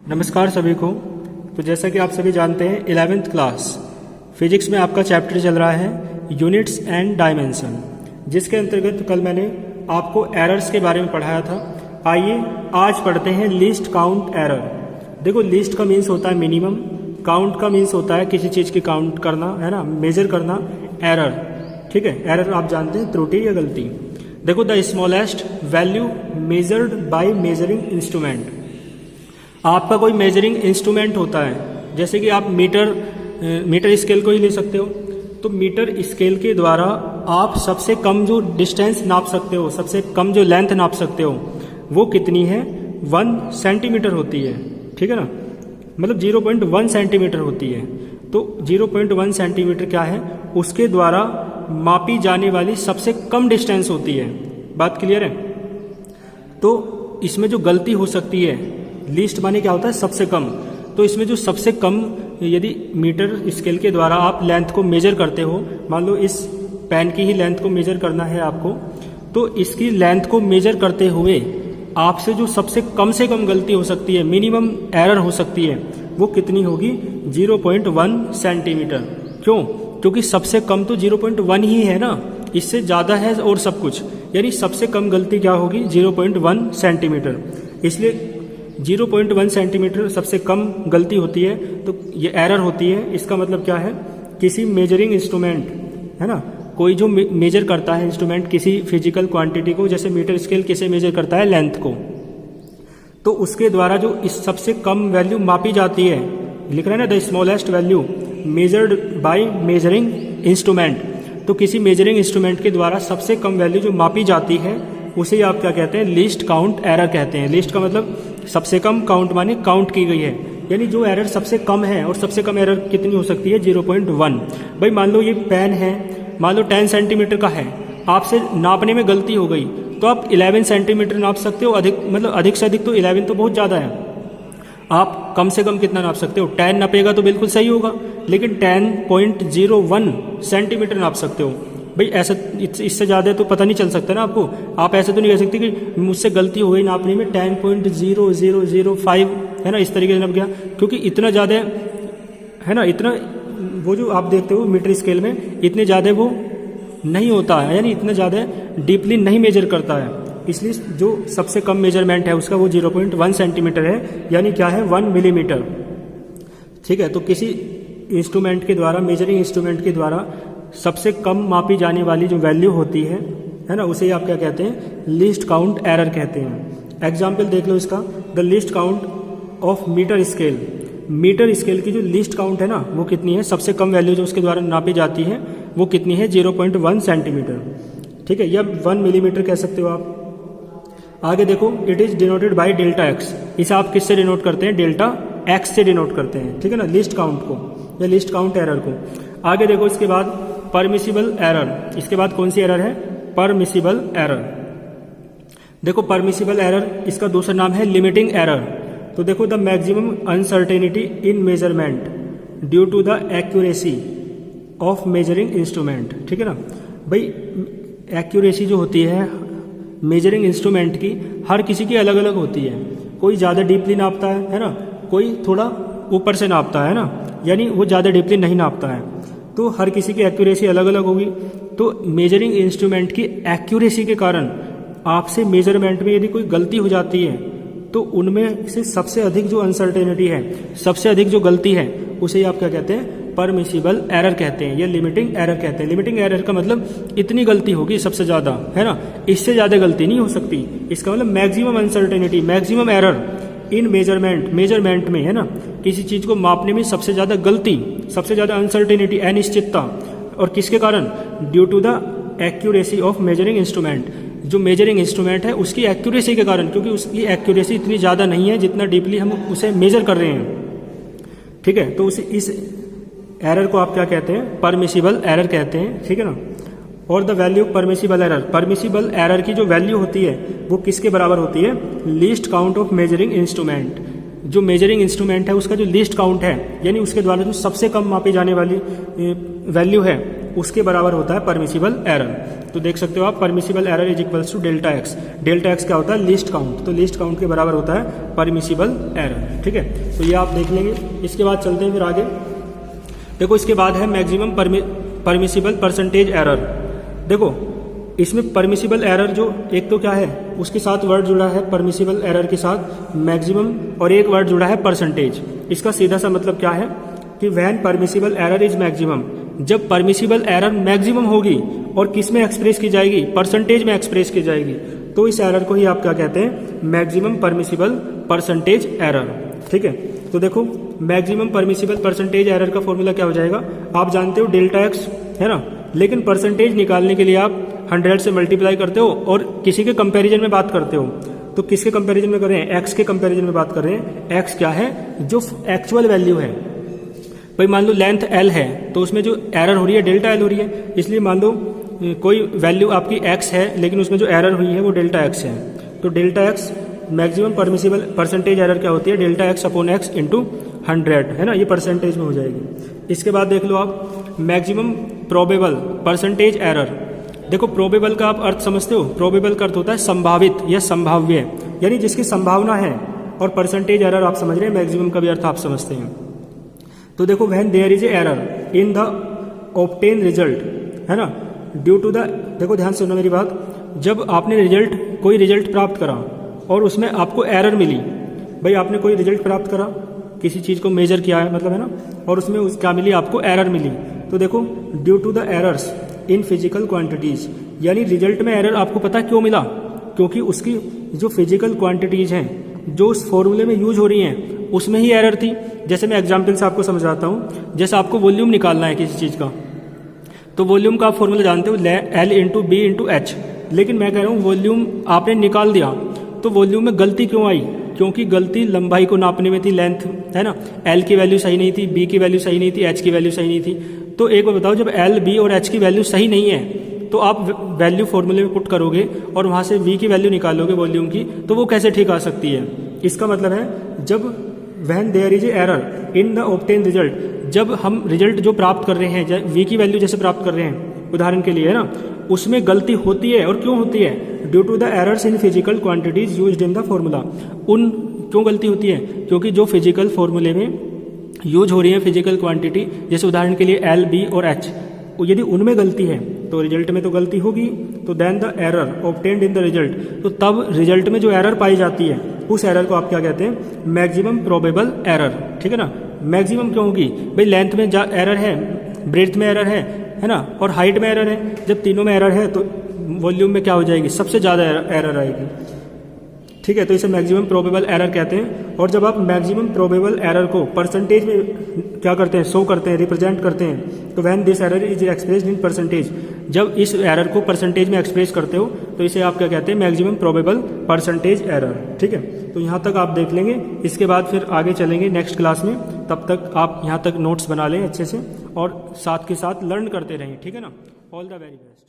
नमस्कार सभी को। तो जैसा कि आप सभी जानते हैं 11th क्लास फिजिक्स में आपका चैप्टर चल रहा है यूनिट्स एंड डायमेंशन, जिसके अंतर्गत कल मैंने आपको एरर्स के बारे में पढ़ाया था। आइए आज पढ़ते हैं लीस्ट काउंट एरर। देखो, लीस्ट का मीन्स होता है मिनिमम, काउंट का मीन्स होता है किसी चीज़ की काउंट करना, है ना, मेजर करना। एरर, ठीक है, एरर आप जानते हैं त्रुटि या गलती। देखो, the smallest value measured by measuring instrument. आपका कोई मेजरिंग इंस्ट्रूमेंट होता है, जैसे कि आप मीटर स्केल को ही ले सकते हो। तो मीटर स्केल के द्वारा आप सबसे कम जो डिस्टेंस नाप सकते हो, सबसे कम जो लेंथ नाप सकते हो, वो कितनी है? 1 सेंटीमीटर होती है, ठीक है ना, मतलब 0.1 सेंटीमीटर होती है। तो 0.1 सेंटीमीटर क्या है? उसके द्वारा मापी जाने वाली सबसे कम डिस्टेंस होती है। बात क्लियर है? तो इसमें जो गलती हो सकती है, लीस्ट माने क्या होता है? सबसे कम। तो इसमें जो सबसे कम, यदि मीटर स्केल के द्वारा आप लेंथ को मेजर करते हो, मान लो इस पेन की ही लेंथ को मेजर करना है आपको, तो इसकी लेंथ को मेजर करते हुए आपसे जो सबसे कम से कम गलती हो सकती है, मिनिमम एरर हो सकती है, वो कितनी होगी? 0.1 सेंटीमीटर। क्यों? क्योंकि सबसे कम तो 0.1 ही है ना, इससे ज़्यादा है और सब कुछ, यानी सबसे कम गलती क्या होगी? 0.1 सेंटीमीटर। इसलिए 0.1 सेंटीमीटर सबसे कम गलती होती है, तो ये एरर होती है। इसका मतलब क्या है? किसी मेजरिंग इंस्ट्रूमेंट, है ना, कोई जो मेजर करता है इंस्ट्रूमेंट किसी फिजिकल क्वांटिटी को, जैसे मीटर स्केल किसे मेजर करता है? लेंथ को। तो उसके द्वारा जो इस सबसे कम वैल्यू मापी जाती है, लिख रहे हैं ना, the smallest value measured by measuring instrument. तो किसी मेजरिंग इंस्ट्रूमेंट के द्वारा सबसे कम वैल्यू जो मापी जाती है, उसे आप क्या कहते हैं? लीस्ट काउंट एरर कहते हैं। लीस्ट का मतलब सबसे कम, काउंट माने काउंट की गई है, यानी जो एरर सबसे कम है। और सबसे कम एरर कितनी हो सकती है? 0.1। भाई मान लो ये पेन है, मान लो 10 सेंटीमीटर का है, आपसे नापने में गलती हो गई, तो आप 11 सेंटीमीटर नाप सकते हो। अधिक से अधिक तो 11 तो बहुत ज़्यादा है। आप कम से कम कितना नाप सकते हो? 10 नापेगा तो बिल्कुल सही होगा, लेकिन 10.01 सेंटीमीटर नाप सकते हो। भाई ऐसा, इससे ज़्यादा तो पता नहीं चल सकता ना आपको। आप ऐसे तो नहीं कह सकते कि मुझसे गलती हो गई नापने में, 10.0005, है ना, इस तरीके से नाप गया, क्योंकि इतना ज़्यादा, है ना, इतना वो जो आप देखते हो मीटर स्केल में, इतने ज़्यादा वो नहीं होता है, यानी इतना ज़्यादा डीपली नहीं मेजर करता है। इसलिए जो सबसे कम मेजरमेंट है उसका वो 0.1 सेंटीमीटर है, यानी क्या है? 1 मिलीमीटर, ठीक है। तो किसी इंस्ट्रूमेंट के द्वारा, मेजरिंग इंस्ट्रूमेंट के द्वारा सबसे कम मापी जाने वाली जो वैल्यू होती है ना, उसे आप क्या कहते हैं? लीस्ट काउंट एरर कहते हैं। एग्जाम्पल देख लो इसका, the least count of metre scale. Metre scale की जो लीस्ट काउंट है ना, वो कितनी है? सबसे कम वैल्यू जो उसके द्वारा नापी जाती है, वो कितनी है? 0.1 सेंटीमीटर, ठीक है, या 1 मिलीमीटर कह सकते हो आप। आगे देखो, it is denoted by delta x. इसे आप किससे डिनोट करते हैं? डेल्टा एक्स से डिनोट करते हैं, ठीक है ना, लीस्ट काउंट को या लीस्ट काउंट एरर को। आगे देखो, इसके बाद परमिसिबल एरर। इसके बाद कौन सी एरर है? Permissible error. देखो, परमिसिबल एरर, इसका दूसरा नाम है लिमिटिंग एरर। तो देखो, the maximum uncertainty in measurement due to the accuracy of measuring instrument, ठीक है ना। भाई एक्यूरेसी जो होती है मेजरिंग इंस्ट्रूमेंट की, हर किसी की अलग अलग होती है। कोई ज़्यादा डीपली नापता है ना, कोई थोड़ा ऊपर से नापता है ना, यानी वो ज़्यादा डीपली नहीं नापता है। तो हर किसी की एक्यूरेसी अलग अलग होगी। तो मेजरिंग इंस्ट्रूमेंट की एक्यूरेसी के कारण आपसे मेजरमेंट में यदि कोई गलती हो जाती है, तो उनमें से सबसे अधिक जो अनसर्टेनिटी है, सबसे अधिक जो गलती है, उसे आप क्या कहते हैं? परमिसिबल एरर कहते हैं या लिमिटिंग एरर कहते हैं। लिमिटिंग एरर का मतलब इतनी गलती होगी सबसे ज़्यादा, है ना, इससे ज़्यादा गलती नहीं हो सकती। इसका मतलब maximum uncertainty, maximum error in measurement में, है ना, किसी चीज़ को मापने में सबसे ज़्यादा गलती, सबसे ज़्यादा अनसर्टेनिटी, अनिश्चितता, और किसके कारण? Due to the accuracy of measuring instrument. जो मेजरिंग इंस्ट्रूमेंट है उसकी एक्यूरेसी के कारण, क्योंकि उसकी एक्यूरेसी इतनी ज़्यादा नहीं है जितना डीपली हम उसे मेजर कर रहे हैं, ठीक है। तो इस एरर को आप क्या कहते हैं? परमिसिबल एरर कहते हैं, ठीक है ना। और the value permissible error, permissible error की जो वैल्यू होती है वो किसके बराबर होती है? Least count of measuring instrument. जो मेजरिंग इंस्ट्रूमेंट है उसका जो लीस्ट काउंट है, यानी उसके द्वारा जो सबसे कम मापी जाने वाली वैल्यू है, उसके बराबर होता है परमिसिबल एरर। तो देख सकते हो आप, permissible error is equals to delta x. Delta x क्या होता है? Least count. तो लीस्ट काउंट के बराबर होता है परमिसिबल एरर। ठीक है, तो ये आप देख लेंगे। इसके बाद चलते हैं फिर आगे। देखो इसके बाद है मैक्सिमम परमिसिबल परसेंटेज एरर। देखो इसमें परमिसिबल एरर जो एक तो क्या है, उसके साथ वर्ड जुड़ा है परमिसिबल एरर के साथ मैक्सिमम, और एक वर्ड जुड़ा है परसेंटेज। इसका सीधा सा मतलब क्या है कि when permissible error is maximum, जब परमिसिबल एरर मैक्सिमम होगी और किस में एक्सप्रेस की जाएगी? परसेंटेज में एक्सप्रेस की जाएगी। तो इस एरर को ही आप क्या कहते हैं? Maximum permissible percentage error. ठीक है, तो देखो मैक्सिमम परमिसिबल परसेंटेज एरर का फॉर्मूला क्या हो जाएगा? आप जानते हो डेल्टा एक्स है ना, लेकिन परसेंटेज निकालने के लिए आप 100 से मल्टीप्लाई करते हो और किसी के कंपैरिजन में बात करते हो। तो किसके कंपैरिजन में कर रहे हैं? एक्स के कंपैरिजन में बात कर रहे हैं। एक्स क्या है? जो एक्चुअल वैल्यू है। भाई मान लो लेंथ एल है, तो उसमें जो एरर हो रही है डेल्टा एल हो रही है। इसलिए मान लो कोई वैल्यू आपकी एक्स है, लेकिन उसमें जो एरर हुई है वो डेल्टा एक्स है। तो delta x maximum permissible percentage error क्या होती है? Delta x upon x into 100 है ना, ये परसेंटेज में हो जाएगी। इसके बाद देख लो आप मैक्सिमम प्रोबेबल परसेंटेज एरर। देखो प्रोबेबल का आप अर्थ समझते हो? प्रोबेबल का अर्थ होता है संभावित या संभाव्य, यानी जिसकी संभावना है। और परसेंटेज एरर आप समझ रहे हैं, मैक्सिमम का भी अर्थ आप समझते हैं। तो देखो when there is a error in the obtain result है ना, ड्यू टू द, देखो ध्यान से सुनो मेरी बात, जब आपने कोई रिजल्ट प्राप्त करा और उसमें आपको एरर मिली, भाई आपने कोई रिजल्ट प्राप्त करा, किसी चीज़ को मेजर किया है मतलब है ना, और उसमें क्या मिली? आपको एरर मिली। तो देखो due to the errors in physical quantities, यानी रिजल्ट में एरर आपको पता क्यों मिला? क्योंकि उसकी जो फिजिकल क्वांटिटीज हैं जो उस फॉर्मूले में यूज हो रही हैं उसमें ही एरर थी। जैसे मैं एग्जाम्पल से आपको समझाता हूँ। जैसे आपको वॉल्यूम निकालना है किसी चीज़ का, तो वॉल्यूम का आप फॉर्मूला जानते हो L into B into H. लेकिन मैं कह रहा हूँ वॉल्यूम आपने निकाल दिया, तो वॉल्यूम में गलती क्यों आई? क्योंकि गलती लंबाई को नापने में थी, लेंथ है ना, L की वैल्यू सही नहीं थी, B की वैल्यू सही नहीं थी, H की वैल्यू सही नहीं थी। तो एक बार बताओ, जब L, B और H की वैल्यू सही नहीं है तो आप वैल्यू फॉर्मूले में पुट करोगे और वहाँ से V की वैल्यू निकालोगे वॉल्यूम की, तो वो कैसे ठीक आ सकती है? इसका मतलब है जब when there is a error in the obtain result, जब हम रिजल्ट जो प्राप्त कर रहे हैं, V की वैल्यू जैसे प्राप्त कर रहे हैं उदाहरण के लिए है ना, उसमें गलती होती है। और क्यों होती है? Due to the errors in physical quantities used in the formula. उन क्यों गलती होती है? क्योंकि जो फिजिकल फॉर्मूले में यूज हो रही है फिजिकल क्वांटिटी, जैसे उदाहरण के लिए L, B और H, यदि उनमें गलती है तो रिजल्ट में तो गलती होगी। तो then the error obtained in the result, तो तब रिजल्ट में जो एरर पाई जाती है उस एरर को आप क्या कहते हैं? Maximum probable error. ठीक है ना। मैक्सिमम क्यों होगी? भाई लेंथ में एरर है, ब्रेड्थ में एरर है ना, और हाइट में एरर है। जब तीनों में एरर है तो वॉल्यूम में क्या हो जाएगी? सबसे ज़्यादा एरर आएगी। ठीक है, तो इसे मैक्सिमम प्रोबेबल एरर कहते हैं। और जब आप मैक्सिमम प्रोबेबल एरर को परसेंटेज में क्या करते हैं? शो करते हैं, रिप्रेजेंट करते हैं। तो when this error is expressed in percentage, जब इस एरर को परसेंटेज में एक्सप्रेस करते हो तो इसे आप क्या कहते हैं? Maximum probable percentage error. ठीक है, तो यहाँ तक आप देख लेंगे। इसके बाद फिर आगे चलेंगे नेक्स्ट क्लास में। तब तक आप यहाँ तक नोट्स बना लें अच्छे से और साथ के साथ लर्न करते रहें। ठीक है ना। All the very best.